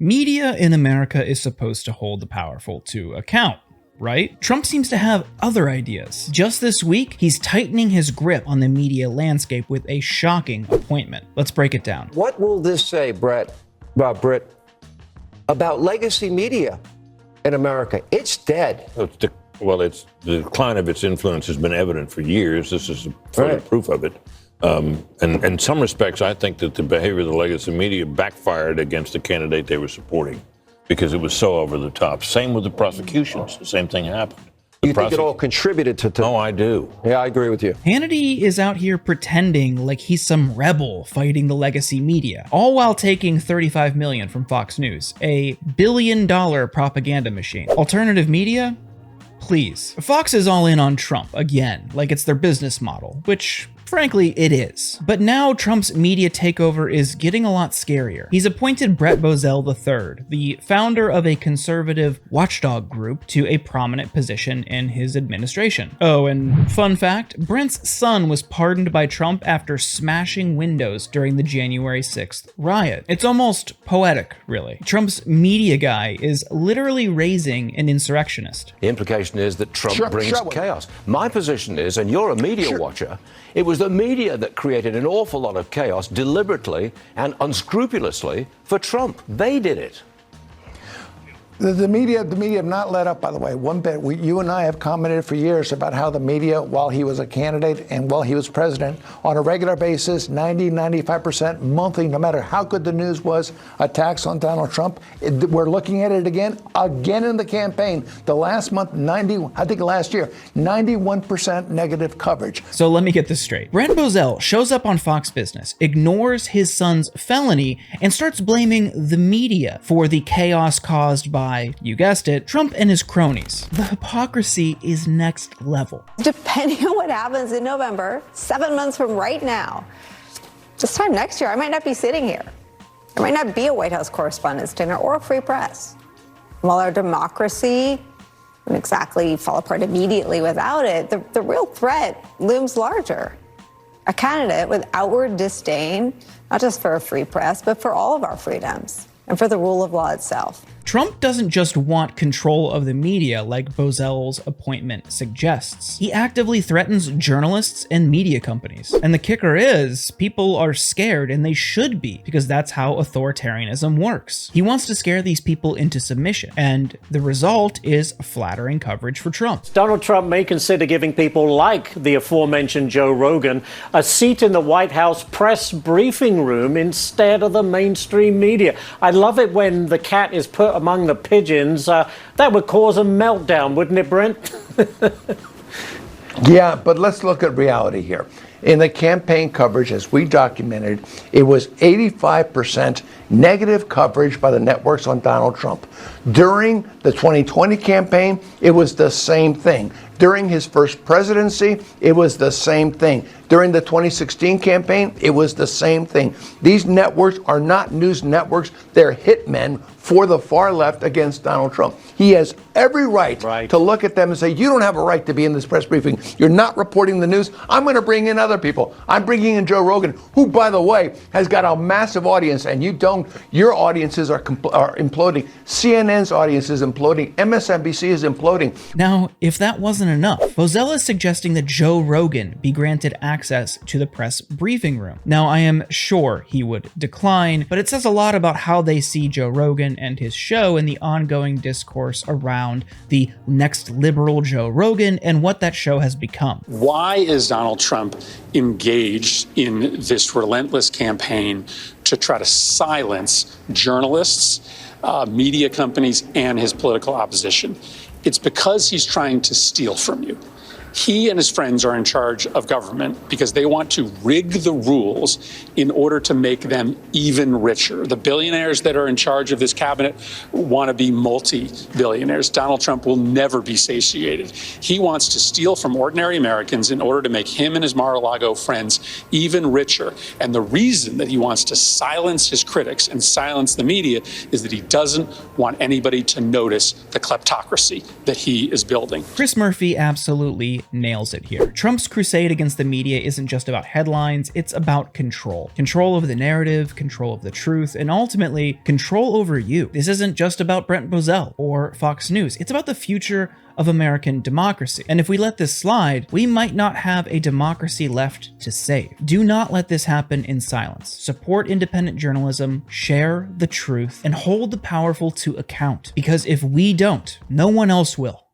Media in America is supposed to hold the powerful to account, right? Trump seems to have other ideas. Just this week, he's tightening his grip on the media landscape with a shocking appointment. Let's break it down. What will this say, Britt, about legacy media in America? It's dead. Well, it's the decline of its influence has been evident for years. This is further proof of it. And in some respects, I think that the behavior of the legacy media backfired against the candidate they were supporting because it was so over the top. Same with the prosecutions. The same thing happened. You think it all contributed to... Oh, I do. Yeah, I agree with you. Hannity is out here pretending like he's some rebel fighting the legacy media, all while taking $35 million from Fox News, a billion-dollar propaganda machine. Alternative media? Please. Fox is all in on Trump again, like it's their business model, which frankly it is. But now Trump's media takeover is getting a lot scarier. He's appointed Brett Bozell III, the founder of a conservative watchdog group, to a prominent position in his administration. Oh, and fun fact, Brent's son was pardoned by Trump after smashing windows during the January 6th riot. It's almost poetic, really. Trump's media guy is literally raising an insurrectionist. The implication is that Trump brings chaos. My position is, and you're a media watcher, it was the media that created an awful lot of chaos deliberately and unscrupulously for Trump. They did it. The media have not let up, by the way, one bit. You and I have commented for years about how the media, while he was a candidate and while he was president, on a regular basis, 95% monthly, no matter how good the news was, attacks on Donald Trump. We're looking at it again in the campaign. The last month, last year, 91% negative coverage. So let me get this straight. Brent Bozell shows up on Fox Business, ignores his son's felony, and starts blaming the media for the chaos caused by, you guessed it, Trump and his cronies. The hypocrisy is next level. Depending on what happens in November, 7 months from right now, this time next year, I might not be sitting here. There might not be a White House Correspondents' Dinner or a free press. While our democracy wouldn't exactly fall apart immediately without it, the real threat looms larger. A candidate with outward disdain, not just for a free press, but for all of our freedoms and for the rule of law itself. Trump doesn't just want control of the media like Bozell's appointment suggests. He actively threatens journalists and media companies. And the kicker is, people are scared, and they should be, because that's how authoritarianism works. He wants to scare these people into submission, and the result is flattering coverage for Trump. Donald Trump may consider giving people like the aforementioned Joe Rogan a seat in the White House press briefing room instead of the mainstream media. I love it when the cat is put among the pigeons. That would cause a meltdown, wouldn't it, Brent? Yeah, but let's look at reality here. In the campaign coverage, as we documented, it was 85% negative coverage by the networks on Donald Trump. During the 2020 campaign, it was the same thing. During his first presidency, it was the same thing. During the 2016 campaign, it was the same thing. These networks are not news networks. They're hitmen for the far left against Donald Trump. He has every right to look at them and say, you don't have a right to be in this press briefing. You're not reporting the news. I'm going to bring in other people. I'm bringing in Joe Rogan, who, by the way, has got a massive audience, and you don't. Your audiences are imploding. CNN's audience is imploding. MSNBC is imploding. Now, if that wasn't enough, Bozell is suggesting that Joe Rogan be granted access to the press briefing room. Now, I am sure he would decline, but it says a lot about how they see Joe Rogan and his show and the ongoing discourse around the next liberal Joe Rogan and what that show has become. Why is Donald Trump engaged in this relentless campaign to try to silence journalists, media companies, and his political opposition? It's because he's trying to steal from you. He and his friends are in charge of government because they want to rig the rules in order to make them even richer. The billionaires that are in charge of this cabinet want to be multi-billionaires. Donald Trump will never be satiated. He wants to steal from ordinary Americans in order to make him and his Mar-a-Lago friends even richer. And the reason that he wants to silence his critics and silence the media is that he doesn't want anybody to notice the kleptocracy that he is building. Chris Murphy absolutely really nails it here. Trump's crusade against the media isn't just about headlines, it's about control. Control over the narrative, control of the truth, and ultimately, control over you. This isn't just about Brent Bozell or Fox News, it's about the future of American democracy. And if we let this slide, we might not have a democracy left to save. Do not let this happen in silence. Support independent journalism, share the truth, and hold the powerful to account. Because if we don't, no one else will.